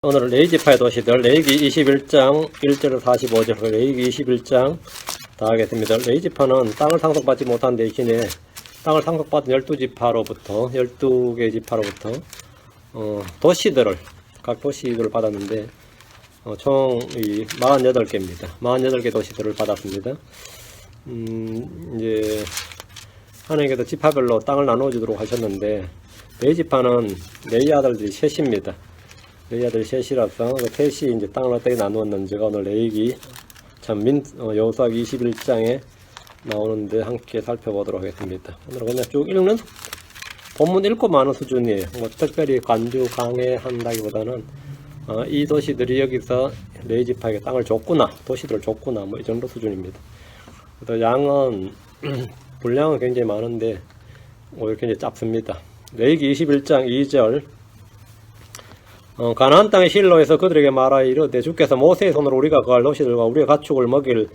오늘은 레이지파의 도시들 레이기 21장 1절에서 45절 레이기 21장 다 하겠습니다. 레이지파는 땅을 상속받지 못한 대신에 땅을 상속받은 12지파로부터 12개 지파로부터 도시들을 각 도시들을 받았는데 총 48개입니다. 48개 도시들을 받았습니다. 이제 하나님께서 지파별로 땅을 나눠주도록 하셨는데 레이지파는 레이 아들들이 셋입니다. 레이 아들 셋이라서 그 셋이 이제 땅을 어떻게 나누었는지가 오늘 레이기 여호수아기 21장에 나오는데 함께 살펴보도록 하겠습니다. 오늘은 그냥 쭉 읽는 본문 읽고 마는 수준이에요. 뭐 특별히 간주 강해한다기보다는 이 도시들이 여기서 레이 지파에게 땅을 줬구나, 도시들을 줬구나, 뭐 이 정도 수준입니다. 그래서 양은 분량은 굉장히 많은데 오늘 굉장히 짧습니다. 레이기 21장 2절 가나안 땅의 실로에서 그들에게 말하여 이르되 주께서 모세의 손으로 우리가 거할 도시들과 우리의 가축을 먹일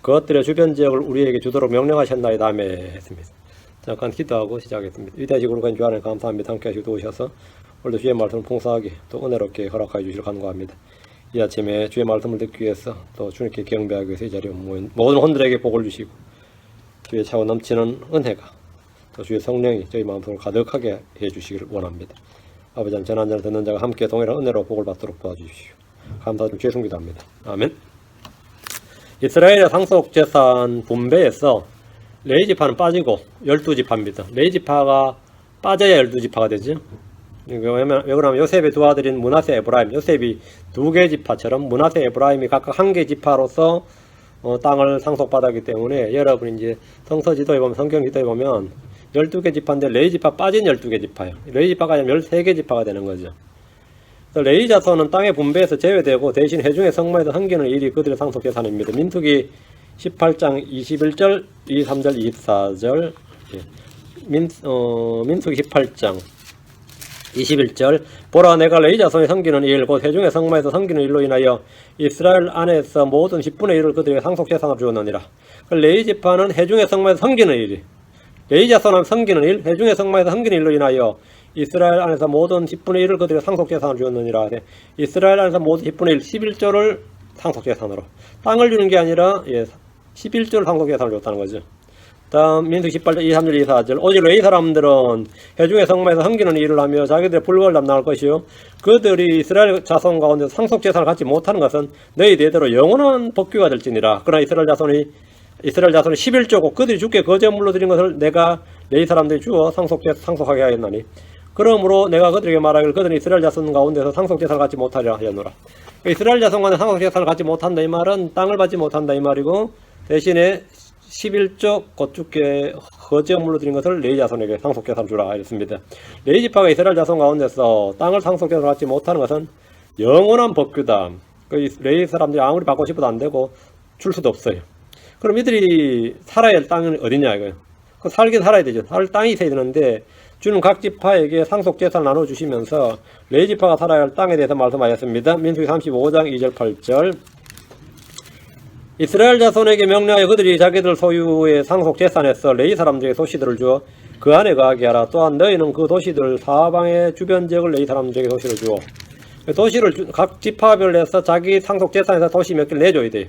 그것들의 주변 지역을 우리에게 주도록 명령하셨나이다며 했습니다. 잠깐 기도하고 시작하겠습니다. 위대하시고 거룩한 주 하나님 감사합니다. 함께 하시고 도우셔서 오늘도 주의 말씀을 풍성하게 또 은혜롭게 허락하여 주시길 간구합니다. 이 아침에 주의 말씀을 듣기 위해서 또 주님께 경배하기 위해서 이 자리에 모인 모든 혼들에게 복을 주시고 주의 차고 넘치는 은혜가 또 주의 성령이 저희 마음속을 가득하게 해주시기를 원합니다. 아버지 하나님 전한자를 듣는 자가 함께 동일한 은혜로 복을 받도록 도와주십시오. 감사드리고 죄송 기도합니다. 아멘. 이스라엘의 상속재산 분배에서 레이지파는 빠지고 12지파입니다. 레이지파가 빠져야 12지파가 되죠. 왜 그러냐면 요셉의 두 아들인 므낫세 에브라임, 요셉이 두 개 지파처럼 므낫세 에브라임이 각각 한 개 지파로서 땅을 상속받았기 때문에 여러분이 이제 성서 지도에 보면 성경 지도에 보면 12개 지파인데 레이 지파 빠진 12개 지파예요. 레이 지파가 아니면 13개 지파가 되는 거죠. 레이 자손은 땅의 분배에서 제외되고 대신 회중의 성마에서 섬기는 일이 그들의 상속 재산입니다. 민수기 18장 21절, 23절, 24절 민수기 18장 21절 보라 내가 레이 자손이 섬기는 일 곧 회중의 성마에서 섬기는 일로 인하여 이스라엘 안에서 모든 10분의 1을 그들에게 상속 재산으로 주었느니라. 레이 지파는 회중의 성마에서 섬기는 일이 레이 자손은 섬기는 일, 회중의 성마에서 섬기는 일로 인하여 이스라엘 안에서 모든 10분의 1을 그들에게 상속재산을 주었느니라. 이스라엘 안에서 모든 10분의 1, 11조를 상속재산으로. 땅을 주는 게 아니라 11조를 상속재산을 줬다는 거죠. 다음 민수기 18절, 23절, 24절 오직 레이 사람들은 회중의 성마에서 섬기는 일을 하며 자기들의 불법을 담당할 것이요 그들이 이스라엘 자손 가운데 상속재산을 갖지 못하는 것은 너희 대대로 영원한 법규가 될지니라. 그러나 이스라엘 자손이 11조고 그들이 주께 거제물로 드린 것을 내가 레이 사람들이 주어 상속하게 하였나니 그러므로 내가 그들에게 말하기를 그들은 이스라엘 자손 가운데서 상속재산을 갖지 못하리라 하였노라. 이스라엘 자손 가운데 상속재산을 갖지 못한다 이 말은 땅을 받지 못한다 이 말이고 대신에 11조 곧 주께 거제물로 드린 것을 레이 자손에게 상속재산을 주라 하였습니다. 레이 지파가 이스라엘 자손 가운데서 땅을 상속재산을 갖지 못하는 것은 영원한 법규다. 레이 사람들이 아무리 받고 싶어도 안 되고 줄 수도 없어요. 그럼 이들이 살아야 할 땅은 어디냐 이거예요. 살긴 살아야 되죠. 살 땅이 있어야 되는데 주는 각 지파에게 상속재산을 나눠주시면서 레이 지파가 살아야 할 땅에 대해서 말씀하셨습니다. 민수기 35장 2절 8절 이스라엘 자손에게 명령하여 그들이 자기들 소유의 상속재산에서 레이 사람들에게 도시들을 주어 그 안에 거하게 하라. 또한 너희는 그 도시들 사방의 주변 지역을 레이 사람들에게 도시를 주어 도시를 각 지파별에서 자기 상속재산에서 도시 몇 개를 내줘야 돼요.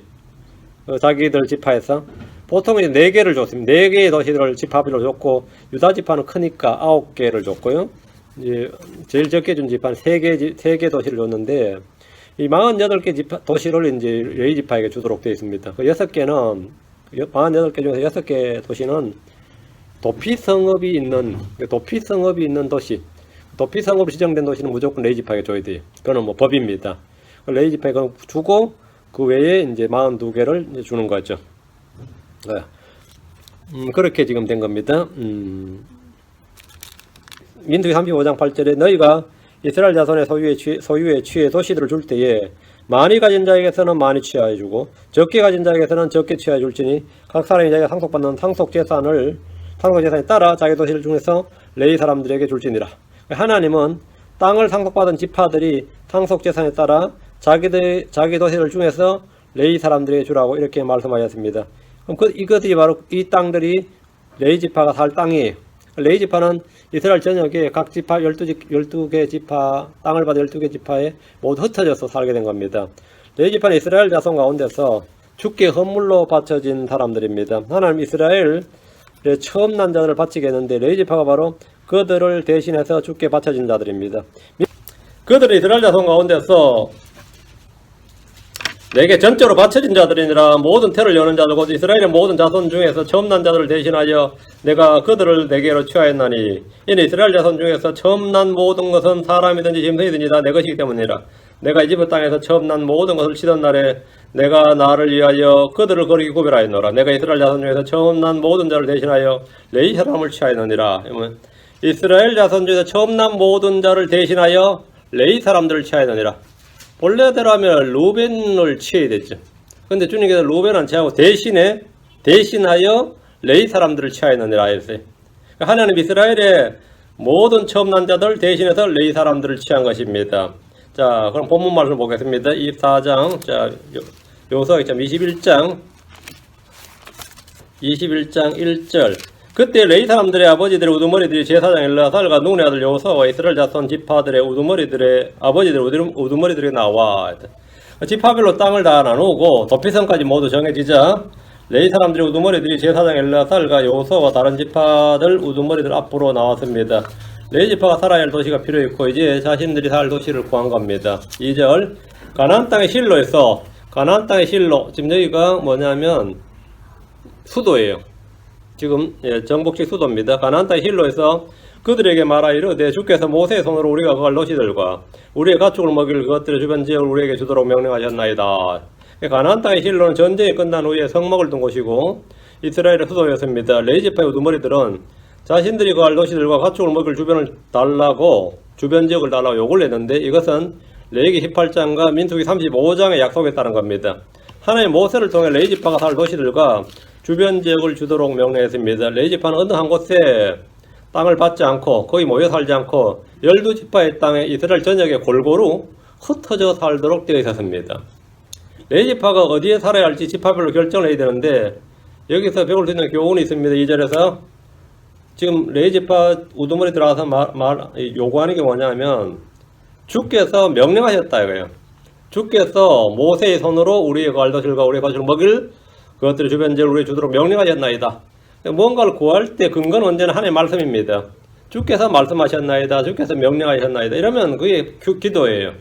자기들 지파에서 보통 이제 4개를 줬습니다. 4개의 도시들을 지파별로 줬고 유다 지파는 크니까 9개를 줬고요. 이제 제일 적게 준 지파는 3개 도시를 줬는데 이 48개 도시를 이제 레이 지파에게 주도록 되어 있습니다. 그 6개는 48개 중에서 6개 도시는 도피 성읍이 있는 도시, 도피 성읍 지정된 도시는 무조건 레이 지파에게 줘야 돼요. 그거는 뭐 법입니다. 레이 지파에게 주고 그 외에 이제 42개를 이제 주는 거죠. 그렇게 지금 된 겁니다. 민수기 35장 8절에 너희가 이스라엘 자손의 소유에 취해 도시들을 줄 때에 많이 가진 자에게서는 많이 취하여 주고 적게 가진 자에게서는 적게 취하여 줄지니 각 사람이 자기가 상속받는 상속재산에 따라 자기 도시를 중에서 레이 사람들에게 줄지니라. 하나님은 땅을 상속받은 지파들이 상속재산에 따라 자기 도시를 중에서 레이 사람들에게 주라고 이렇게 말씀하셨습니다. 그럼 이것들이 바로 이 땅들이 레이 지파가 살 땅이에요. 레위 지파는 이스라엘 전역에 각 지파 12개 지파, 땅을 받은 12개 지파에 모두 흩어져서 살게 된 겁니다. 레위 지파는 이스라엘 자손 가운데서 주께 헌물로 바쳐진 사람들입니다. 하나님 이스라엘의 처음 난 자들을 바치게 했는데 레위 지파가 바로 그들을 대신해서 주께 바쳐진 자들입니다. 그들이 이스라엘 자손 가운데서 내게 전적으로 바쳐진 자들이니라. 모든 태를 여는 자들 곧 이스라엘의 모든 자손 중에서 처음 난 자들을 대신하여 내가 그들을 내게로 취하였나니 이는 이스라엘 자손 중에서 처음 난 모든 것은 사람이든지 짐승이든지 다 내 것이기 때문이라. 내가 이집트 땅에서 처음 난 모든 것을 치던 날에 내가 나를 위하여 그들을 거룩히 구별하였노라. 내가 이스라엘 자손 중에서 처음 난 모든 자를 대신하여 레위 사람을 취하였느니라. 이스라엘 자손 중에서 처음 난 모든 자를 대신하여 레위 사람들을 취하였느니라. 본래대로 하면 루벤을 취해야 되죠. 근데 주님께서 루벤 안 취하고 대신하여 레위 사람들을 취하였느니라 했어요. 하나님 이스라엘의 모든 처음 난 자들 대신해서 레위 사람들을 취한 것입니다. 자, 그럼 본문 말씀 보겠습니다. 24장, 자, 요서 21장 1절. 그때 레위 사람들의 아버지들의 우두머리들이 제사장 엘르아살과 눈의 아들 여호수아와 이스라엘 자손 지파들의 우두머리들의 아버지들의 우두머리들이 나와. 지파별로 땅을 다 나누고 도피성까지 모두 정해지자 레위 사람들의 우두머리들이 제사장 엘르아살과 여호수아와 다른 지파들 우두머리들 앞으로 나왔습니다. 레위 지파가 살아야 할 도시가 필요했고 이제 자신들이 살 도시를 구한 겁니다. 2절. 가나안 땅의 실로에서, 가나안 땅의 실로, 지금 여기가 뭐냐면 수도예요. 지금 정복식 수도입니다. 가나안 땅의 실로에서 그들에게 말하 이르되 주께서 모세의 손으로 우리가 거할 도시들과 우리의 가축을 먹일 그것들의 주변 지역을 우리에게 주도록 명령하셨나이다. 가나안 땅의 실로는 전쟁이 끝난 후에 성막을 둔 곳이고 이스라엘의 수도였습니다. 레위 지파의 우두머리들은 자신들이 거할 도시들과 가축을 먹일 주변을 달라고, 주변 지역을 달라고 요구를 했는데 이것은 레위기 18장과 민수기 35장의 약속에 따른 겁니다. 하나님 모세를 통해 레위 지파가 살 도시들과 주변 지역을 주도록 명령했습니다. 레위 지파는 어느 한 곳에 땅을 받지 않고 거기 모여 살지 않고 12지파의 땅에 이스라엘 전역에 골고루 흩어져 살도록 되어 있었습니다. 레위 지파가 어디에 살아야 할지 지파별로 결정을 해야 되는데 여기서 배울 수 있는 교훈이 있습니다. 2절에서 지금 레위 지파 우두머리 들어가서 요구하는 게 뭐냐면 주께서 명령하셨다 이거예요. 주께서 모세의 손으로 우리의 거할 도시들과 우리의 가축을 먹일 그것들의 주변 지역을 우리에게 주도록 명령하셨나이다. 뭔가를 구할 때 근거는 언제나 하나님의 말씀입니다. 주께서 말씀하셨나이다. 주께서 명령하셨나이다. 이러면 그게 기도예요.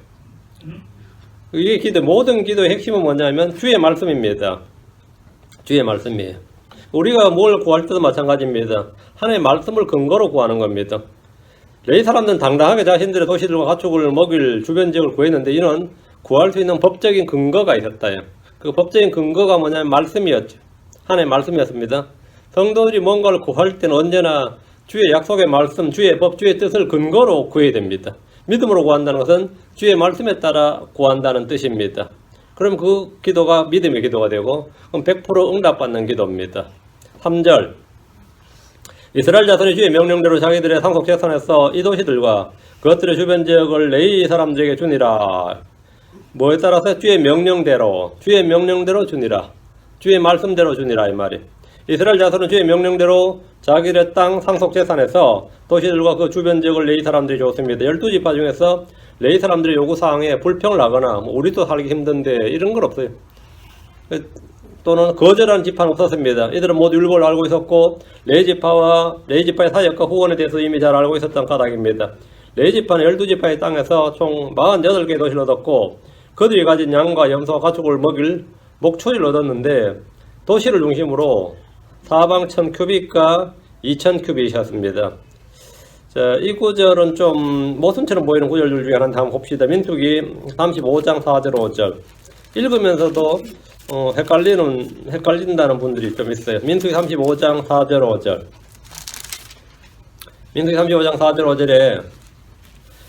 이게 기도, 모든 기도의 핵심은 뭐냐면 주의 말씀입니다. 주의 말씀이에요. 우리가 뭘 구할 때도 마찬가지입니다. 하나님의 말씀을 근거로 구하는 겁니다. 레위 사람들은 당당하게 자신들의 도시들과 가축을 먹일 주변 지역을 구했는데 이는 구할 수 있는 법적인 근거가 있었다요. 그 법적인 근거가 뭐냐면 말씀이었죠. 하나님의 말씀이었습니다. 성도들이 뭔가를 구할 때는 언제나 주의 약속의 말씀, 주의 법, 주의 뜻을 근거로 구해야 됩니다. 믿음으로 구한다는 것은 주의 말씀에 따라 구한다는 뜻입니다. 그럼 그 기도가 믿음의 기도가 되고 그럼 100% 응답받는 기도입니다. 3절. 이스라엘 자손이 주의 명령대로 자기들의 상속 재산에서 이 도시들과 그것들의 주변 지역을 레위 사람들에게 주니라. 뭐에 따라서 주의 명령대로 주니라. 주의 말씀대로 주니라 이 말이. 이스라엘 자손은 주의 명령대로 자기들의 땅 상속 재산에서 도시들과 그 주변 지역을 레위 사람들이 줬습니다. 12지파 중에서 레위 사람들의 요구사항에 불평을 하거나 우리도 살기 힘든데 이런 건 없어요. 또는 거절하는 지파는 없었습니다. 이들은 모두 율법을 알고 있었고 레위 지파의 사역과 후원에 대해서 이미 잘 알고 있었던 까닭입니다. 레위 지파는 12지파의 땅에서 총 48개의 도시를 얻었고 그들이 가진 양과 염소와 가축을 먹일 목초지를 얻었는데 도시를 중심으로 사방 1000큐빅과 2000큐빅이었습니다. 자, 이 구절은 좀 모순처럼 보이는 구절들 중에 하나는 한번 봅시다. 민수기 35장 4절 5절. 읽으면서도 헷갈린다는 분들이 좀 있어요. 민수기 35장 4절 5절. 민수기 35장 4절 5절에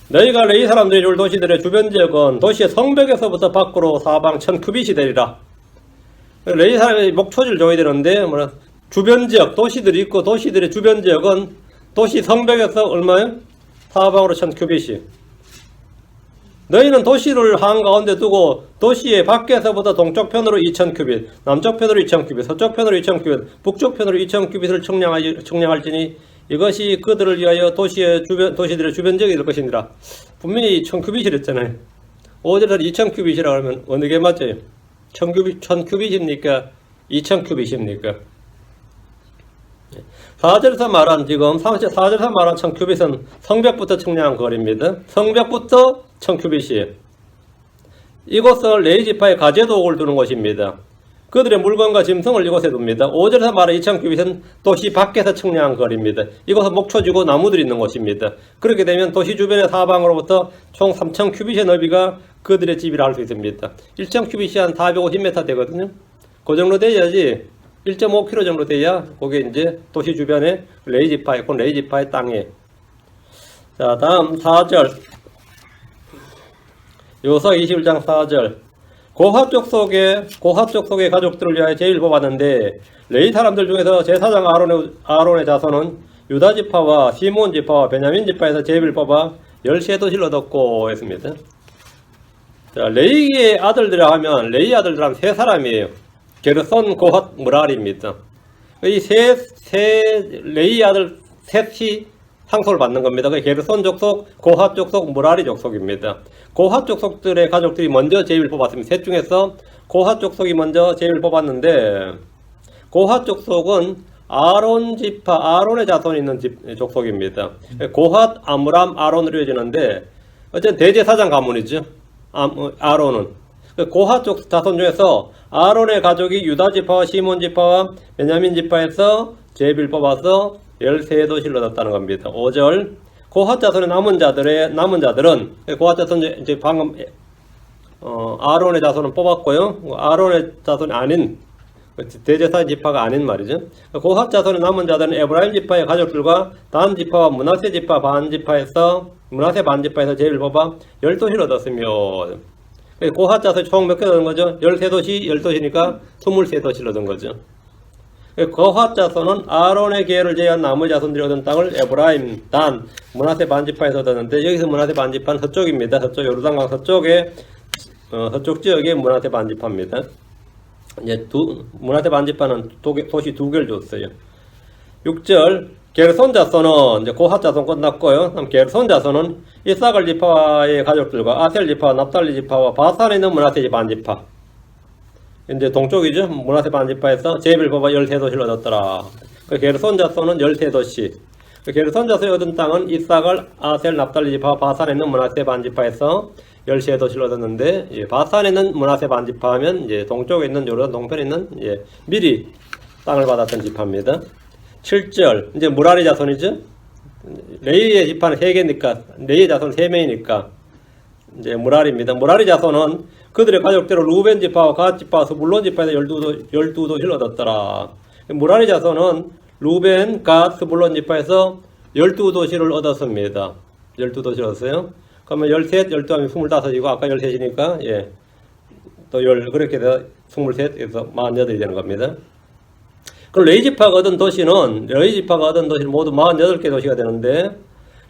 너희가 레위 사람들이 줄 도시들의 주변 지역은 도시의 성벽에서부터 밖으로 사방 1000큐빗이 되리라. 레위 사람이 목초지를 줘야 되는데 주변 지역, 도시들이 있고 도시들의 주변 지역은 도시 성벽에서 얼마요? 사방으로 1000큐빗이. 너희는 도시를 한가운데 두고 도시의 밖에서부터 동쪽 편으로 2000큐빗, 남쪽 편으로 2000큐빗, 서쪽 편으로 2000큐빗, 북쪽 편으로 2000큐빗을 청량할지니 이것이 그들을 위하여 도시들의 주변적이 될 것이니라. 분명히 1000큐빗이랬잖아요. 5절에서 2000큐빗이라고 하면 어느 게 맞아요? 1000큐빗입니까? 2000큐빗입니까? 4절에서 말한 지금 4절에서 말한 1000큐빗은 성벽부터 측량한 거리입니다. 성벽부터 1000큐빗이에요. 이곳을 레위지파의 가제도옥을 두는 곳입니다. 그들의 물건과 짐승을 이곳에 둡니다. 5절에서 말한 2000큐빗은 도시 밖에서 측량한 거리입니다. 이곳은 목초지고 나무들이 있는 곳입니다. 그렇게 되면 도시 주변의 사방으로부터 총 3000큐빗의 넓이가 그들의 집이라 할 수 있습니다. 1000큐빗이 한 450m 되거든요. 그 정도 돼야지 1.5km 정도 돼야 그게 이제 도시 주변에 레위지파의 땅에. 자, 다음 4절. 요서 21장 4절. 고핫 족속의 가족들을 위하여 제일 뽑았는데 레위 사람들 중에서 제사장 아론의 자손은 유다 지파와 시몬 지파와 베냐민 지파에서 제비를 뽑아 13도시를 얻었고 했습니다. 자, 레위의 아들들이라 하면 레위 아들들 하면 세 사람이에요. 게르손, 고핫, 무랄입니다. 이 레위 아들 셋이 상속을 받는 겁니다. 게르손 족속, 고핫 족속, 무라리 족속입니다. 고핫 족속들의 가족들이 먼저 제비를 뽑았습니다. 셋 중에서 고핫 족속이 먼저 제비를 뽑았는데 고핫 족속은 아론의 자손이 있는 족속입니다. 고핫, 아므람, 아론으로 이어지는데 어쨌든 대제사장 가문이죠. 아론은. 고핫 족 자손 중에서 아론의 가족이 유다 지파와 시몬 지파와 베냐민 지파에서 제비를 뽑아서 13도시를 얻었다는 겁니다. 5절. 고핫 자손의 남은 자들은 고핫 자손 이제 방금 아론의 자손은 뽑았고요. 아론의 자손이 아닌 대제사장 지파가 아닌 말이죠. 고핫 자손의 남은 자들은 에브라임 지파의 가족들과 단 지파와 므낫세 지파 반지파에서 제비를 뽑아 10도시를 얻었으며 고핫 자손이 총 몇 개 얻은 거죠? 13도시니까 23도시를 얻은 거죠. 고핫 자손은 아론의 계열을 제외한 나머지 자손들이 얻은 땅을 에브라임, 단, 므낫세 반지파에서 얻었는데 여기서 므낫세 반지파는 서쪽입니다. 서쪽 요르단강 서쪽에 서쪽 지역의 므낫세 반지파입니다. 이제 므낫세 반지파는 도시 2개를 줬어요. 6절. 게르손 자손은 이제 고핫 자손 끝났고요. 그럼 게르손 자손은 이사갈 지파의 가족들과 아셀 지파와 납달리 지파와 바산에 있는 므낫세 반지파. 이제 동쪽이죠. 므낫세 반지파에서 제비를 뽑아 13도시를 얻었더라. 그 게르손 자손은 13도시. 그 게르손 자손이 얻은 땅은 이사갈, 아셀, 납달리 지파와 바산에 있는 므낫세 반지파에서 13도시를 얻었는데, 바산에 있는 므낫세 반지파 하면 이제 동쪽에 있는 요르단 동편에 있는 미리 땅을 받았던 지파입니다. 7절. 이제 무라리 자손이죠. 레위의 지파는 3개니까, 레위 자손 3명이니까, 이제 무라리입니다. 무라리 자손은 그들의 가족대로 루벤 지파와 갓 지파와 스불론 지파에서 12도시를 얻었더라. 무라리 자손은 루벤, 갓, 스불론 지파에서 12도시를 얻었습니다. 12도시를 얻었어요. 그러면 13, 12하면 25이고, 아까 13이니까, 또 그렇게 돼서 23에서 48이 되는 겁니다. 그럼 레위지파가 얻은 도시는 모두 48개 도시가 되는데,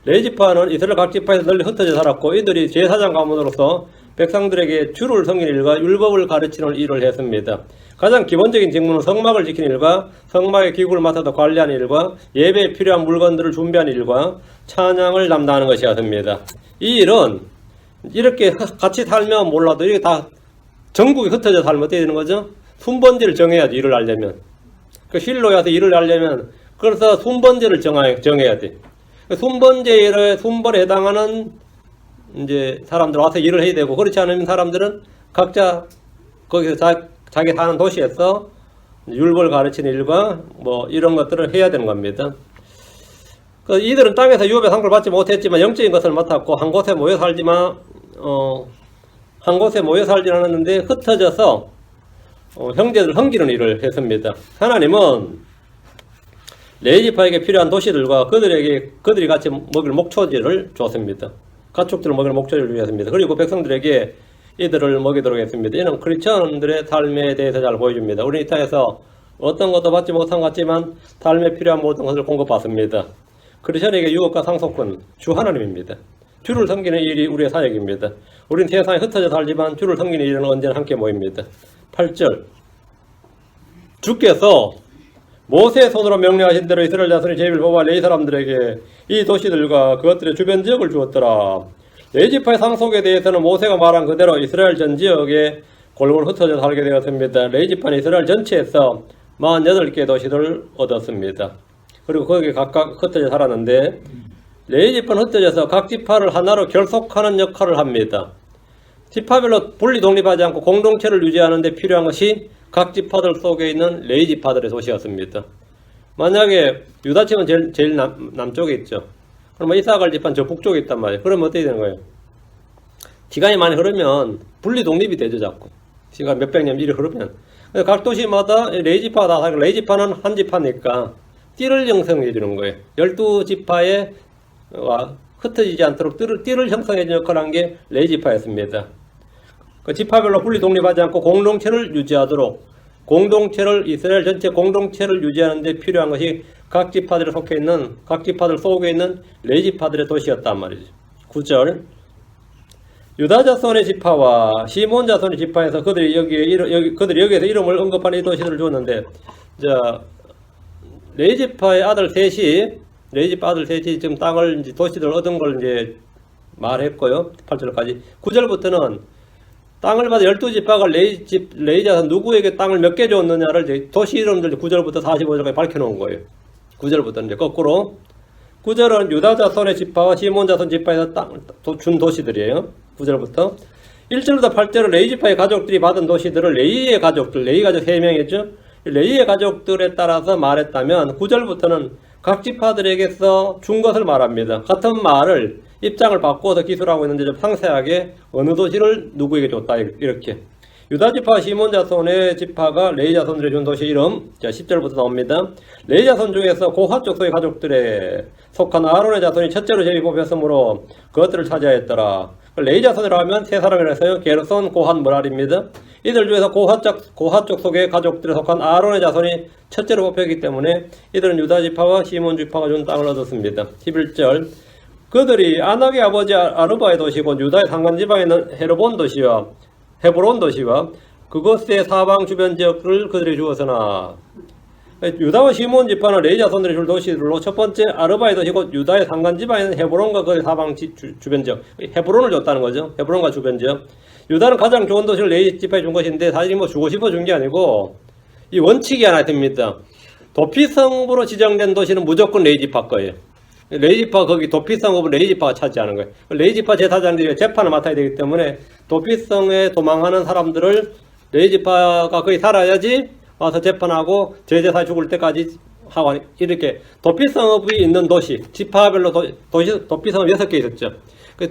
레위지파는 이스라엘 각 지파에서 널리 흩어져 살았고, 이들이 제사장 가문으로서 백성들에게 주를 섬기는 일과 율법을 가르치는 일을 했습니다. 가장 기본적인 직무는 성막을 지키는 일과 성막의 기구를 맡아서 관리하는 일과 예배에 필요한 물건들을 준비하는 일과 찬양을 담당하는 것이었습니다. 이 일은 이렇게 같이 살면 몰라도 이렇게 다 전국에 흩어져 살면 어떻게 되는 거죠? 순번제를 정해야지, 일을 하려면. 그 실로에 와서 일을 하려면, 그래서 순번제를 정해야 돼. 순번에 해당하는 이제 사람들 와서 일을 해야 되고, 그렇지 않으면 사람들은 각자 거기서 자기 사는 도시에서 율법을 가르치는 일과 뭐 이런 것들을 해야 되는 겁니다. 이들은 땅에서 유업의 상급을 받지 못했지만 영적인 것을 맡았고, 한 곳에 모여 살지는 않았는데 흩어져서 형제들 섬기는 일을 했습니다. 하나님은 레위지파에게 필요한 도시들과 그들이 같이 먹을 목초지를 줬습니다. 가축들을 먹일 목초지를 주었습니다. 그리고 백성들에게 이들을 먹이도록 했습니다. 이는 크리스천들의 삶에 대해서 잘 보여줍니다. 우리 이 땅에서 어떤 것도 받지 못한 것 같지만 삶에 필요한 모든 것을 공급받습니다. 크리스천에게 유업과 상속은 주 하나님입니다. 주를 섬기는 일이 우리의 사역입니다. 우리는 세상에 흩어져 살지만 주를 섬기는 일은 언제나 함께 모입니다. 8절. 주께서 모세의 손으로 명령하신 대로 이스라엘 자손이 제비를 뽑아 레위 사람들에게 이 도시들과 그것들의 주변 지역을 주었더라. 레위지파의 상속에 대해서는 모세가 말한 그대로 이스라엘 전 지역에 골고루 흩어져 살게 되었습니다. 레위지파는 이스라엘 전체에서 48개 도시를 얻었습니다. 그리고 거기에 각각 흩어져 살았는데 레위지파는 흩어져서 각 지파를 하나로 결속하는 역할을 합니다. 지파별로 분리 독립하지 않고 공동체를 유지하는 데 필요한 것이 각 지파들 속에 있는 레위지파들의 도시였습니다. 만약에 유다지파는 제일 남쪽에 있죠. 그러면 이사갈 지파는 저 북쪽에 있단 말이에요. 그러면 어떻게 되는 거예요? 시간이 많이 흐르면 분리 독립이 되죠, 자꾸. 시간 몇백 년 이리 흐르면. 각 도시마다 레위지파가 다 살고, 레위지파는 한 지파니까 띠를 형성해 주는 거예요. 12지파에 흩어지지 않도록 띠를 형성해 주는 역할을 한 게 레위지파였습니다. 그 지파별로 분리 독립하지 않고 공동체를 유지하도록, 이스라엘 전체 공동체를 유지하는 데 필요한 것이 각 지파들에 속해 있는, 각 지파들 속에 있는 레위지파들의 도시였단 말이죠. 9절. 유다 자손의 지파와 시몬 자손의 지파에서 그들이 여기에서 이름을 언급하는 이 도시들을 주었는데, 레위지파의 아들 셋이, 지금 땅을, 이제 도시들을 얻은 걸 이제 말했고요. 8절까지. 9절부터는 땅을 받아 12지파가 레위 자손 누구에게 땅을 몇 개 줬느냐를 이제 도시 이름들 9절부터 45절까지 밝혀놓은 거예요. 9절부터 이제 거꾸로. 9절은 유다 자손의 지파와 시몬 자손 지파에서 준 도시들이에요. 9절부터. 1절부터 8절은 레위 지파의 가족들이 받은 도시들을 레위 가족 3명이었죠. 레위의 가족들에 따라서 말했다면 9절부터는 각 지파들에게서 준 것을 말합니다. 같은 말을 입장을 바꿔서 기술하고 있는데 좀 상세하게 어느 도시를 누구에게 줬다 이렇게. 유다 지파 시몬 자손의 지파가 레위 자손들에 준 도시 이름 10절부터 나옵니다. 레위 자손 중에서 고핫 족속의 가족들에 속한 아론의 자손이 첫째로 제비 뽑혔으므로 그것들을 차지하였더라. 레위 자손이라고 하면 세 사람이라 해서요. 게르손, 고핫, 므랄입니다. 이들 중에서 고핫 족속의 가족들에 속한 아론의 자손이 첫째로 뽑혔기 때문에 이들은 유다 지파와 시몬 지파가 준 땅을 얻었습니다. 11절. 그들이 아낙의 아버지 아르바의 도시고 유다의 상관 지방에 있는 헤브론 도시와 그것의 사방 주변 지역을 그들이 주었으나, 유다와 시몬 지파는 레위 자손들이 줄 도시들로 첫 번째 아르바의 도시고 유다의 상관 지방에 있는 헤브론과 그의 사방 주변 지역, 헤브론을 줬다는 거죠. 헤브론과 주변 지역. 유다는 가장 좋은 도시를 레위 지파에 준 것인데 사실 뭐 주고 싶어 준 게 아니고 이 원칙이 하나 됩니다. 도피성읍으로 지정된 도시는 무조건 레위 지파 거예요. 레위 지파 거기 도피성읍은 레위 지파가 차지하는 거예요. 레위 지파 제사장들이 재판을 맡아야 되기 때문에 도피성에 도망하는 사람들을 레위 지파가 거기 살아야지 와서 재판하고 제제사 죽을 때까지 하고, 이렇게 도피성읍이 있는 도시, 지파별로 도피성읍 6개 있었죠.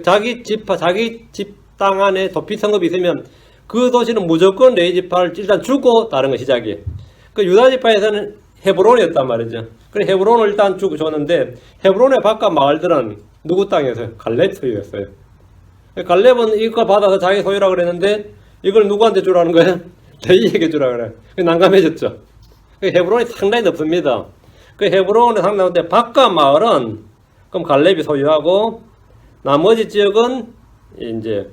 자기 지파, 자기 집 땅 안에 도피성읍이 있으면 그 도시는 무조건 레위 지파를 일단 주고 다른 거 시작이에요. 유다 지파에서는 헤브론이었단 말이죠. 그래 헤브론을 일단 줬는데 헤브론의 바깥 마을들은 누구 땅이었어요? 갈렙 소유였어요. 갈렙은 이거 받아서 자기 소유라 그랬는데 이걸 누구한테 주라는 거예요? 레위에게 주라 그래. 난감해졌죠. 헤브론이 상당히 넓습니다. 헤브론의 상당한데 바깥 마을은 그럼 갈렙이 소유하고 나머지 지역은 이제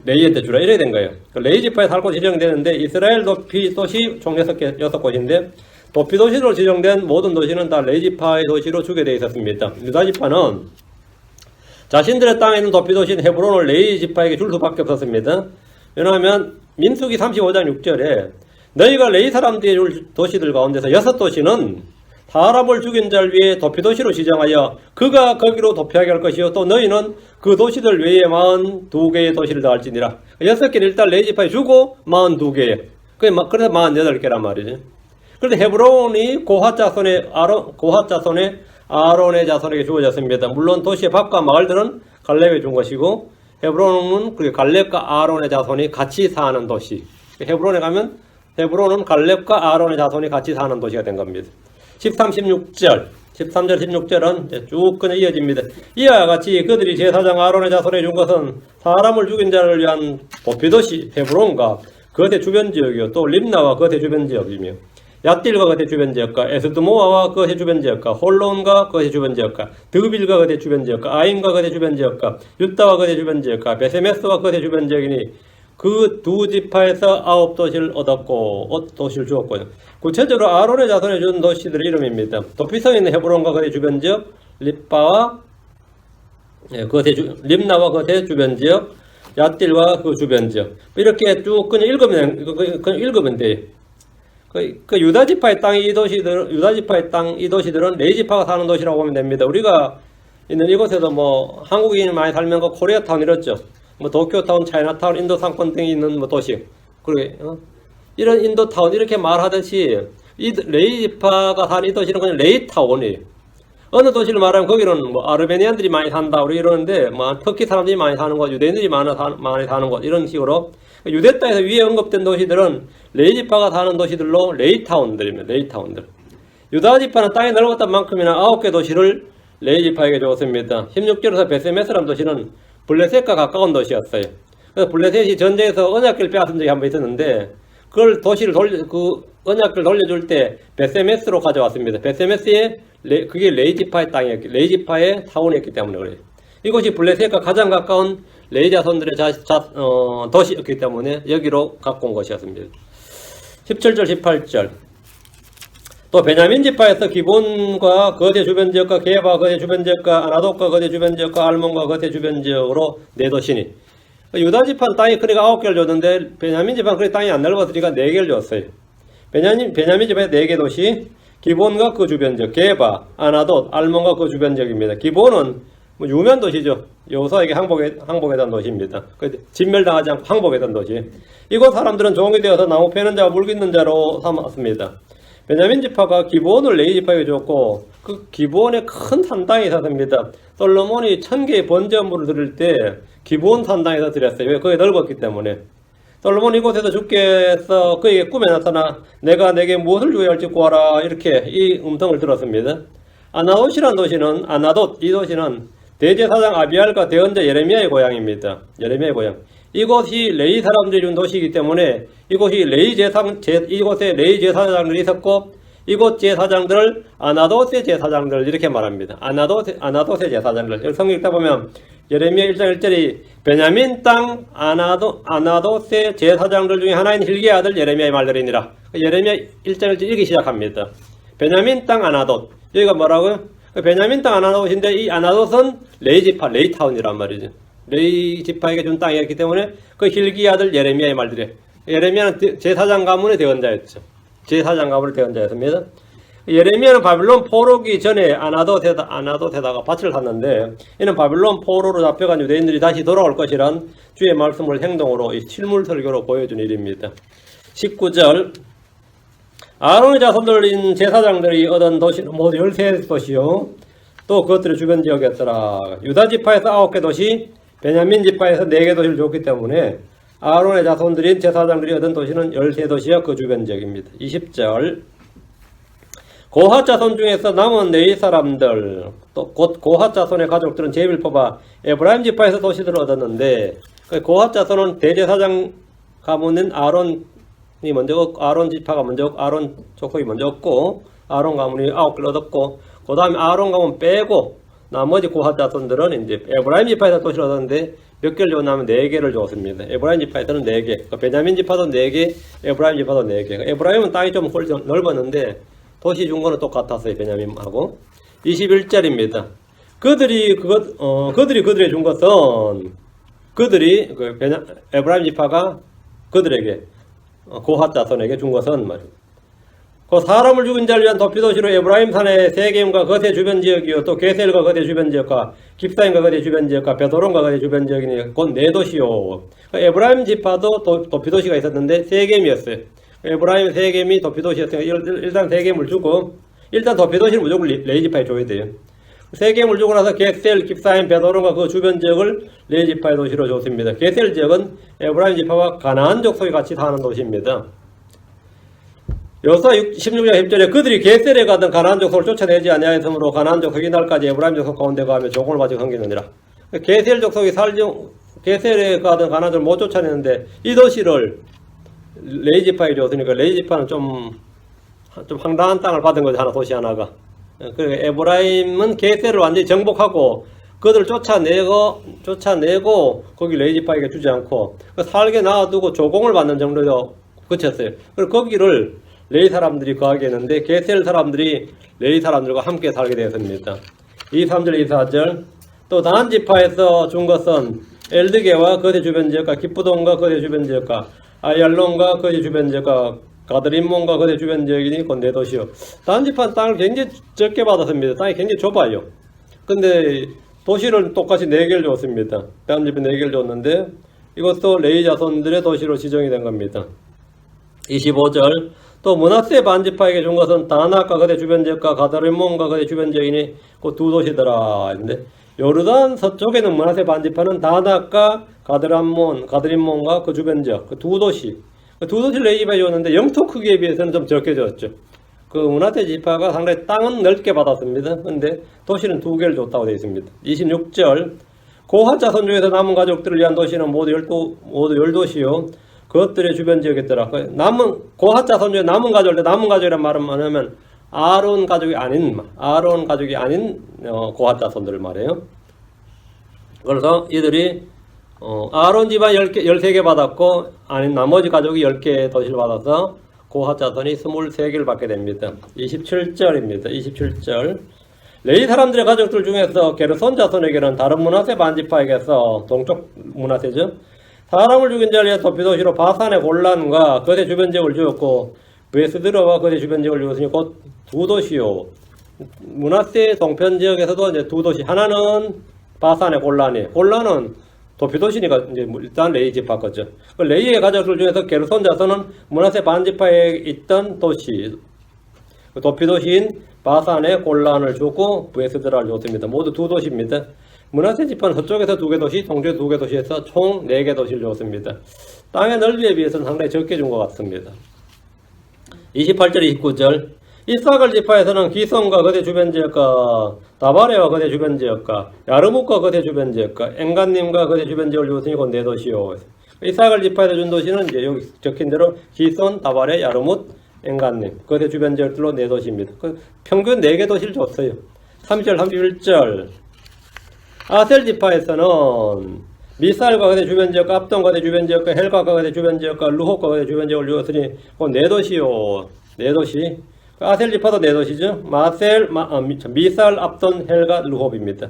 레위한테 주라 이래야 된 거예요. 레위 지파에 살고 지정되는데 이스라엘 도피 도시 총 6곳인데 도피 도시로 지정된 모든 도시는 다 레위 지파의 도시로 주게 되어 있었습니다. 유다 지파는 자신들의 땅에 있는 도피 도시인 헤브론을 레위 지파에게 줄 수밖에 없었습니다. 왜냐하면 민수기 35장 6절에 너희가 레위 사람들이 줄 도시들 가운데서 6도시는 사람을 죽인 자를 위해 도피도시로 지정하여 그가 거기로 도피하게 할 것이요 또 너희는 그 도시들 외에 42개의 도시를 더할지니라. 6개는 일단 레위 지파에 주고 42개, 그래서 48개란 말이죠. 그런데 헤브론이 고핫 자손의 아론의 자손에게 주어졌습니다. 물론 도시의 밖과 마을들은 갈렙에 준 것이고 헤브론은 갈렙과 아론의 자손이 같이 사는 도시. 헤브론에 가면 헤브론은 갈렙과 아론의 자손이 같이 사는 도시가 된 겁니다. 13, 16절은 쭉 그냥 이어집니다. 이와 같이 그들이 제사장 아론의 자손에 준 것은 사람을 죽인 자를 위한 도피도시 헤브론과 그것의 주변 지역이요 또 림나와 그것의 주변 지역이며 얏딜과 그것의 주변 지역과 에스드모아와 그것의 주변 지역과 홀론과 그것의 주변 지역과 드빌과 그것의 주변 지역과 아인과 그것의 주변 지역과 유다와 그것의 주변 지역과 베세메스와 그것의 주변 지역이니 그 두 지파에서 9도시를 얻었고 도시를 주었고요. 구체적으로 아론의 자손에 준 도시들의 이름입니다. 도피성에 있는 헤브론과 그의 주변 지역, 립나와 그의 주변 지역, 얏딜과 그 주변 지역. 이렇게 쭉 그냥 읽으면 돼요. 그 유다 지파의 땅 이 도시들은 레위 지파가 사는 도시라고 보면 됩니다. 우리가 있는 이곳에도 뭐 한국인이 많이 살면 그 코리아타운 이렇죠. 뭐 도쿄타운, 차이나타운, 인도상권 등이 있는 뭐 도시. 그리고 이런 인도타운 이렇게 말하듯이 이 레위 지파가 사는 이 도시는 그냥 레이타운이에요. 어느 도시를 말하면 거기는 뭐 아르메니안들이 많이 산다 우리 이러는데 뭐 터키 사람들이 많이 사는 곳, 유대인들이 많이 사는 곳 이런 식으로 유대 땅에서 위에 언급된 도시들은 레위 지파가 사는 도시들로 레이타운들입니다. 레이타운들. 유다 지파는 땅이 넓었던 만큼이나 9개 도시를 레위 지파에게 주었습니다. 16절에서 베세메스라는 도시는 블레셋과 가까운 도시였어요. 그래서 블레셋이 전쟁에서 언약궤를 빼앗은 적이 한번 있었는데 그걸 그 언약궤를 돌려줄 때 베세메스로 가져왔습니다. 베세메스에 그게 레위 지파의 땅이었기, 레위 지파의 타운이었기 때문에 그래요. 이곳이 블레셋과 가장 가까운 레위 자손들의 도시였기 때문에 여기로 갖고 온 것이었습니다. 17절, 18절. 또 베냐민 지파에서 기본과 거대 주변 지역과 게바 거대 주변 지역과 아나돗과 거대 주변 지역과 알몬과 거대 주변 지역으로 4도시니 유다 지파는 땅이 크니까 9개를 줬는데 베냐민 지파는 그리 땅이 안 넓었으니까 4개를 줬어요. 베냐민 지파의 4개 도시, 기본과 그 주변 지역, 게바, 아나돗, 알몬과 그 주변 지역입니다. 기본은 뭐 유명한 도시죠. 여호수아에게 항복했던 도시입니다. 진멸당하지 않고 항복했던 도시. 이곳 사람들은 종이 되어서 나무 패는 자와 물 깃는 자로 삼았습니다. 베냐민 지파가 기브온을 레위 지파에게 줬고 그 기브온에 큰 산당이 있었습니다. 솔로몬이 1000개의 번제물을 드릴 때 기브온 산당에서 드렸어요. 왜? 거기 넓었기 때문에. 솔로몬 이곳에서 주께서 그에게 꿈에 나타나 내가 내게 무엇을 줘야 할지 구하라 이렇게 이 음성을 들었습니다. 아나돗이라는 도시는 이 도시는 대제사장 아비알과 대언자 예레미야의 고향입니다. 예레미야의 고향. 이곳이 레위 사람들이 준 도시이기 때문에 이곳에 레위 제사장들이 있었고 이곳 제사장들을 아나돗의 제사장들 이렇게 말합니다. 아나돗의 제사장들. 성경 읽다 보면 예레미야 1장 1절이 베냐민 땅 아나돗의 제사장들 중에 하나인 힐기의 아들 예레미야의 말들이니라. 예레미야 1장 1절 읽기 시작합니다. 베냐민 땅 아나돗. 여기가 뭐라고요? 베냐민 땅 아나돗인데 이 아나돗은 레위 지파, 레이타운이란 말이죠. 레위 지파에게 준 땅이었기 때문에 그 힐기의 아들 예레미야의 말들이에요. 예레미야는 제사장 가문의 대언자였죠. 제사장 가문의 대언자였습니다. 예레미야는 바빌론 포로기 전에 아나돗에다가 밭을 샀는데 이는 바빌론 포로로 잡혀간 유대인들이 다시 돌아올 것이란 주의 말씀을 행동으로 이 실물 설교로 보여준 일입니다. 19절 아론의 자손들인 제사장들이 얻은 도시는 모두 13도시요 또 그것들의 주변 지역이었더라. 유다 지파에서 9개 도시, 베냐민 지파에서 4개 도시를 줬기 때문에 아론의 자손들인 제사장들이 얻은 도시는 13도시와 그 주변 지역입니다. 20절 고핫 자손 중에서 남은 레위 사람들 또 곧 고핫 자손의 가족들은 제비를 뽑아 에브라임 지파에서 도시들을 얻었는데 고핫 자손은 대제사장 가문인 아론 지파가 먼저 아론 족속이 먼저 얻고 아론 가문이 9개를 얻었고 그 다음에 아론 가문 빼고 나머지 고핫 자손들은 이제 에브라임 지파에서 도시를 얻었는데 몇 개를 줬냐면 4개를 줬습니다. 에브라임 지파에서는 4개, 베냐민 지파도 4개, 에브라임 지파도 4개. 에브라임은 땅이 좀 넓었는데 도시 준 거는 똑같았어요. 베냐민하고. 21절입니다. 그들이 그들에게 준 것은 에브라임 지파가 그들에게 고핫 자손에게 준 것은 말입니다. 그 사람을 죽인 자를 위한 도피도시로 에브라임 산의 세겜과 그의 주변 지역이요 또 게셀과 그의 주변 지역과 깁사임과 그의 주변 지역과 베도론과 그의 주변 지역이니 곧 4도시요. 에브라임 지파도 도피도시가 있었는데 세겜이었어요. 에브라임 세겜이 도피도시였으니까 일단 세겜을 주고 일단 도피도시는 무조건 레위 지파에 줘야 돼요. 세겜을 주고 나서 게셀, 깁사임, 베도론과 그 주변 지역을 레위 지파의 도시로 줬습니다. 게셀 지역은 에브라임 지파와 가나안 족속이 같이 사는 도시입니다. 여호수아 16장 10절에 그들이 게셀에 가던 가나안 족속을 쫓아내지 아니하였으므로 가나안 족속이 이날까지 에브라임 족속 가운데 가며 조공을 바치고 섬기느니라. 게셀 족속이 게셀에 가던 가나안 족속을 못 쫓아내는데 이 도시를 레위 지파에 줬으니까 레위 지파는 좀 황당한 땅을 받은 거죠. 도시 하나가. 그리고 에브라임은 게셀을 완전히 정복하고 그들을 쫓아내고 거기 레이지파에게 주지 않고 살게 놔두고 조공을 받는 정도로 그쳤어요. 그리고 거기를 레이 사람들이 거하게 했는데 게셀 사람들이 레이 사람들과 함께 살게 되었습니다. 23절 24절 또 단 지파에서 준 것은 엘드게와 그의 주변 지역과 기쁘돈과 그의 주변 지역과 아얄론과 그의 주변 지역과 가드림몬과 그의 주변 지역이니 곧 네 도시요. 단 지파는 땅을 굉장히 적게 받았습니다. 땅이 굉장히 좁아요. 근데 도시를 똑같이 4개를 줬습니다. 단 지파 4개를 줬는데 이것도 레이 자손들의 도시로 지정이 된 겁니다. 25절 또 므낫세 반지파에게 준 것은 다낙과 그의 주변 지역과 가드림몬과 그의 주변 지역이니 그 두 도시더라. 근데 요르단 서쪽에는 므낫세 반지파는 다낙과 가드림몬과 그 주변 지역 그 두 도시 그 두 도시를 레이지파에 줬는데 영토 크기에 비해서는 좀 적게 줬죠. 그 므낫세 지파가 상당히 땅은 넓게 받았습니다. 근데 도시는 2개를 줬다고 되어 있습니다. 26절 고핫 자손 중에서 남은 가족들을 위한 도시는 모두 10도시요 그것들의 주변 지역이었더라. 남은 고핫 자손 중에 남은 가족인데 남은 가족이란 말은 뭐냐면 아론 가족이 아닌 고핫 자손들을 말해요. 그래서 이들이 아론 집안 13개 받았고 아닌 나머지 가족이 10개 도시를 받아서 고핫 자손이 23개를 받게 됩니다. 27절입니다. 27절 레이 사람들의 가족들 중에서 게르손 자손에게는 다른 므낫세 반지파에게서 동쪽 므낫세죠. 사람을 죽인 자를 위해 도피도시로 바산의 골란과 그의 주변 지역을 주었고 베스드로와 그의 주변 지역을 주었으니 곧 2도시요. 므낫세 동편 지역에서도 이제 2도시. 하나는 바산의 골란은 도피도시니까 이제 일단 레이 지파 거죠. 그 레이의 가족들 중에서 게르손 자손은 므낫세 반지파에 있던 도시, 도피도시인 바산의 골란을 주고 베스드라를 줬습니다. 모두 2도시입니다. 므낫세 지파는 서쪽에서 2개 도시, 동쪽에서 2개 도시에서 총 4개 도시를 줬습니다. 땅의 넓이에 비해서는 상당히 적게 준 것 같습니다. 28절 29절 이사갈 지파에서는 기손과 그의 주변 지역과 다바레와 그의 주변 지역과 야르묵과 그의 주변 지역과 엔간님과 그의 주변 지역을 줬으니 곧 4도시요. 이사갈 지파에서 준 도시는 이제 여기 적힌 대로 기손, 다바레, 야르묵, 엔간님 그의 주변 지역들로 4도시입니다. 평균 4개 도시를 줬어요. 30절 31절 아셀 지파에서는 미살과 그의 주변 지역과 압돈과 그의 주변 지역과 헬과과 그의 주변 지역과 루홉과 그의 주변 지역을 주었으니 곧 4도시요. 4도시. 아셀 지파도 4도시죠. 미살, 압돈, 헬과, 루홉입니다.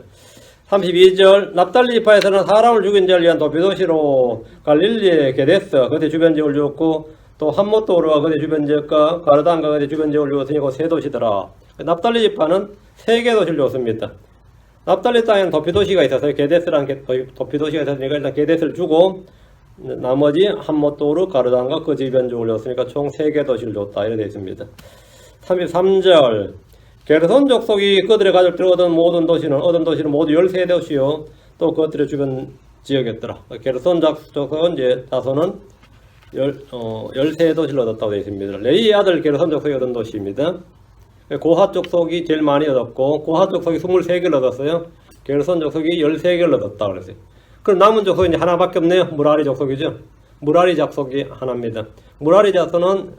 32절 납달리 지파에서는 사람을 죽인 자를 위한 도피도시로 갈릴리의 게데스 그의 주변 지역을 주었고 또 함모토르와 그의 주변 지역과 가르단과 그의 주변 지역을 주었으니 곧 3도시더라. 납달리 지파는 3개 도시를 줬습니다. 납달리 땅에는 도피도시가 있어서 게데스라는 도피도시가 있었으니까 일단 게데스를 주고 나머지 함모토르, 가르단과 그 주변 지역을 줬으니까 총 3개 도시를 줬다 이렇게 되어 있습니다. 33절 게르손 족속이 그들의 가족들이 얻은 모든 도시는 모두 13도시요 또 그것들의 주변 지역이었더라. 게르손 족속은 이제 자손은 13도시를 얻었다고 되어 있습니다. 레이의 아들 게르손 족속이 얻은 도시입니다. 고핫 족속이 제일 많이 얻었고 고핫 족속이 23개를 얻었어요. 게르손 족속이 13개를 얻었다 그랬어요. 그럼 남은 족속이 이제 하나밖에 없네요. 무라리 족속이죠. 무라리 족속이 하나입니다. 무라리 자손은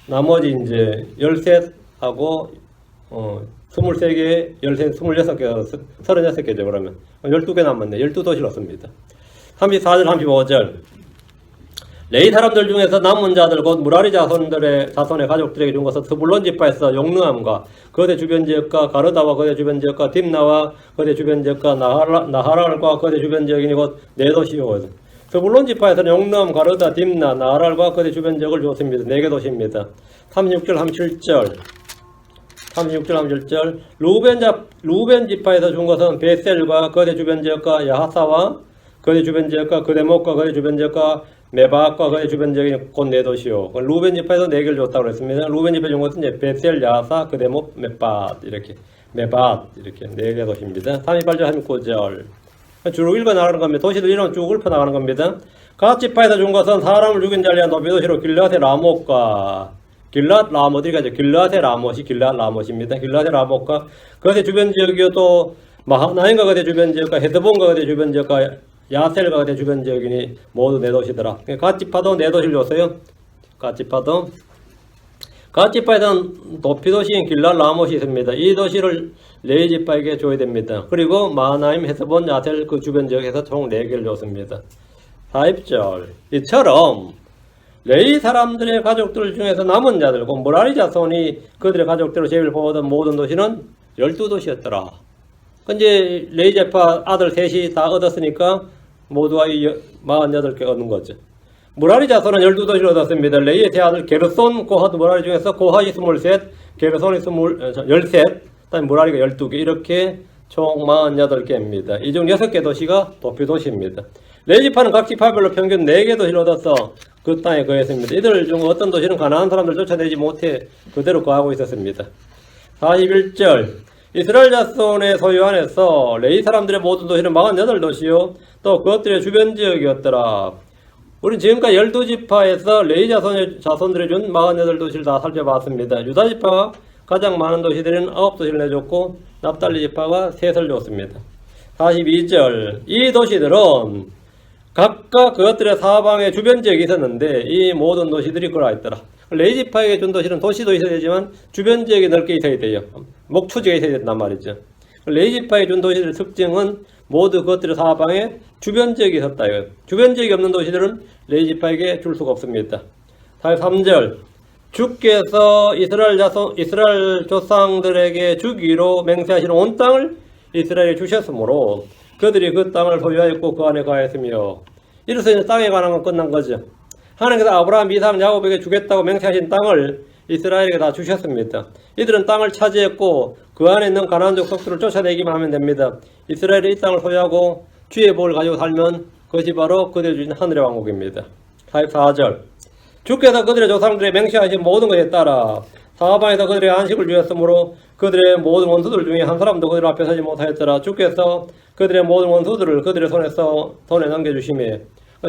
나머지 이제 13하고 23개, 26개, 36개죠. 그러면 12개 남았네. 12도시를 얻습니다. 34절, 35절 레이 사람들 중에서 남은 자들 곧 무라리 자손의 가족들에게 준 것은 스불론 지파에서 용르함과 그의 주변 지역과 가르다와 그의 주변 지역과 딥나와 그의 주변 지역과 나하랄과 그의 주변 지역이니 곧 4도시요. 스불론 지파에서는 용르함, 가르다, 딥나, 나하랄과 그의 주변 지역을 주었습니다. 4개 도시입니다. 36절, 37절 루벤 지파에서 준 것은 베셀과 그의 주변 지역과 야하사와 그의 주변 지역과 그데목과 그의 주변 지역과 메바과 그의 주변 지역이 곧 4도시요. 루벤 지파에서 4개를 줬다고 그랬습니다. 루벤 지파에 준 것은 이제 베셀, 야하사, 그데목, 메밭 이렇게 4개 도시입니다. 38절, 39절 쭉 읽어 나가는 겁니다. 도시들 이름 쭉 읊어 나가는 겁니다. 갓 지파에서 준 것은 사람을 죽인 자를 위한 도피도시로 길앗의 라못과 길앗 라못이죠. 길앗의 라못이 길앗 라못입니다. 길앗의 라못과 그의 주변 지역이요 또 마하나임과 그의 주변 지역과 헤드본과 그의 주변 지역과 야셀과 그의 주변 지역이니 모두 4도시더라. 갓 지파도 4도시를 줬어요. 갓 각 지파에는 도피도시인 길랄 라못이 있습니다. 이 도시를 레위 지파에게 줘야 됩니다. 그리고 마하나임, 헤스본, 야셀 그 주변 지역에서 총 4개를 줬습니다. 40절 이처럼 레위 사람들의 가족들 중에서 남은 자들, 곧 무라리 자손이 그들의 가족대로 제비를 뽑아던 모든 도시는 12도시였더라. 이제 레위 지파 아들 셋이 다 얻었으니까 모두가 48개 얻는 거죠. 무라리 자손은 12도시를 얻었습니다. 레위의 세 아들 게르손, 고핫, 무라리 중에서 고핫이 23, 게르손이 13, 그다음에 무라리가 12개, 이렇게 총 48개입니다. 이 중 6개 도시가 도피도시입니다. 레위 지파는 각 지파별로 평균 4개 도시를 얻어서 그 땅에 거했습니다. 이들 중 어떤 도시는 가나안 사람들 쫓아내지 못해 그대로 거하고 있었습니다. 41절 이스라엘 자손의 소유 안에서 레위 사람들의 모든 도시는 48도시요 또 그것들의 주변 지역이었더라. 우리 지금까지 12지파에서 레위 자손들이 준 48도시를 다 살펴봤습니다. 유다 지파가 가장 많은 도시들은 9도시를 내줬고 납달리 지파가 3을 줬습니다. 42절 이 도시들은 각각 그것들의 사방에 주변 지역이 있었는데 이 모든 도시들이 그러했더라. 레위 지파에게 준 도시는 도시도 있어야 되지만 주변 지역이 넓게 있어야 돼요. 목초지가 있어야 된단 말이죠. 레위 지파에 준 도시들의 특징은 모두 그것들의 사방에 주변 지역이 있었다. 주변 지역이 없는 도시들은 레위 지파에게 줄 수가 없습니다. 43절 주께서 이스라엘 조상들에게 주기로 맹세하신 온 땅을 이스라엘에 주셨으므로 그들이 그 땅을 소유하였고 그 안에 거하였으며 이로써 이제 땅에 관한 건 끝난 거죠. 하나님께서 아브라함, 이삭, 야곱에게 주겠다고 맹세하신 땅을 이스라엘에게 다 주셨습니다. 이들은 땅을 차지했고 그 안에 있는 가나안 족속들을 쫓아내기만 하면 됩니다. 이스라엘이 이 땅을 소유하고 주의 복을 가지고 살면 그것이 바로 그들이 주신 하늘의 왕국입니다. 44절 주께서 그들의 조상들의 맹세하신 모든 것에 따라 사방에서 그들의 안식을 주셨으므로 그들의 모든 원수들 중에 한 사람도 그들 앞에 서지 못하였더라. 주께서 그들의 모든 원수들을 그들의 손에 넘겨주시며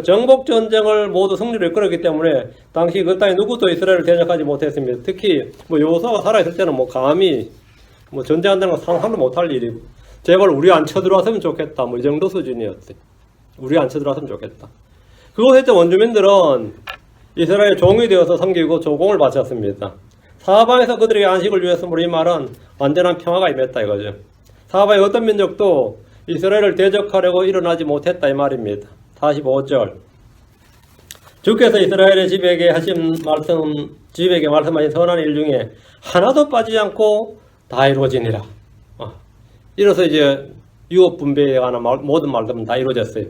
정복 전쟁을 모두 승리로 이끌었기 때문에 당시 그 땅에 누구도 이스라엘을 대적하지 못했습니다. 특히 여호수아가 살아있을 때는 감히 전쟁한다는 건 상상도 못할 일이고 제발 우리 안 쳐들어왔으면 좋겠다 이 정도 수준이었어요. 우리 안 쳐들어왔으면 좋겠다. 그곳에 있던 원주민들은 이스라엘 종이 되어서 섬기고 조공을 바쳤습니다. 사방에서 그들에게 안식을 주었으므로 이 말은 완전한 평화가 임했다 이거죠. 사방의 어떤 민족도 이스라엘을 대적하려고 일어나지 못했다 이 말입니다. 45절 주께서 이스라엘의 집에게 말씀하신 선한 일 중에 하나도 빠지지 않고 다 이루어지니라. 이로써 이제 유업 분배에 관한 모든 말씀은 다 이루어졌어요.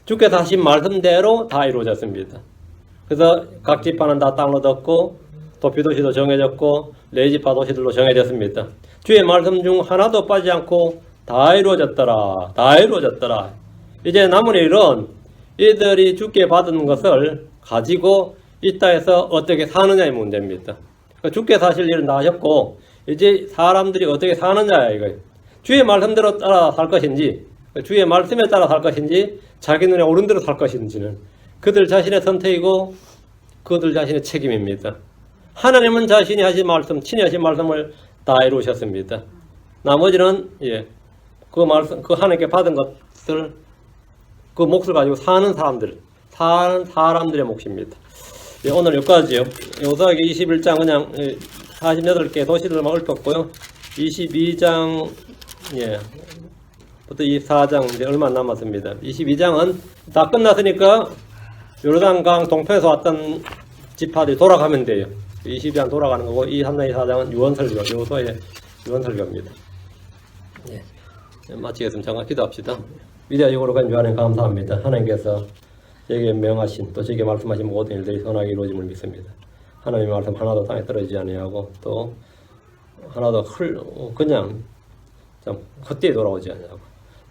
주께서 하신 말씀대로 다 이루어졌습니다. 그래서 각 지파는 다 땅을 얻었고 도피도시도 정해졌고 레위 지파 도시들도 정해졌습니다. 주의 말씀 중 하나도 빠지지 않고 다 이루어졌더라. 다 이루어졌더라. 이제 남은 일은 이들이 주께 받은 것을 가지고 이 땅에서 어떻게 사느냐의 문제입니다. 그러니까 주께서 하실 일은 다 하셨고 이제 사람들이 어떻게 사느냐 이거예요. 주의 말씀대로 따라 살 것인지 주의 말씀에 따라 살 것인지 자기 눈에 옳은 대로 살 것인지는 그들 자신의 선택이고 그들 자신의 책임입니다. 하나님은 자신이 하신 말씀, 친히 하신 말씀을 다 이루셨습니다. 나머지는 그 말씀, 그 하나님께 받은 것을 그 몫을 가지고 사는 사람들의 몫입니다. 오늘 여기까지요. 여호수아기 21장 그냥 48개 도시들만 읊었고요. 22장 부터 24장 이제 얼마 안 남았습니다. 22장은 다 끝났으니까 요르단강 동편에서 왔던 지파들이 돌아가면 돼요. 22장 돌아가는 거고 이 3, 24장은 유언설교, 여호수아의 유언설교입니다. 마치겠습니다. 잠깐 기도합시다. 위대하시고 거룩한 주 하나님 감사합니다. 하나님께서 제게 명하신 또 제게 말씀하신 모든 일들이 선하게 이루어짐을 믿습니다. 하나님의 말씀 하나도 땅에 떨어지지 아니하고 또 하나도 그냥 좀 헛되이 돌아오지 아니하고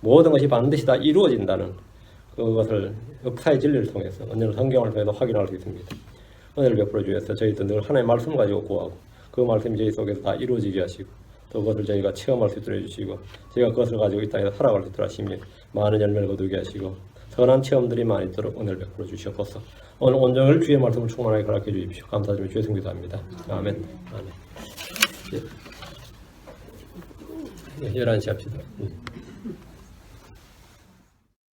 모든 것이 반드시 다 이루어진다는 그것을 역사의 진리를 통해서 언제나 성경을 통해서 확인할 수 있습니다. 은혜를 베풀어 주셔서 저희도 늘 하나님의 말씀을 가지고 구하고 그 말씀이 저희 속에서 다 이루어지게 하시고 또 그것을 저희가 체험할 수 있도록 해주시고 저희가 그것을 가지고 이 땅에서 살아갈 수 있도록 하시며 많은 열매를 거두게 하시고 선한 체험들이 많이 있도록 은혜를 베풀어 주시옵소서. 오늘 온종일 주의 말씀을 충만하게 허락해 주십시오. 감사드리며 주의 성기도 합니다. 아멘. 아멘. 11시 합시다.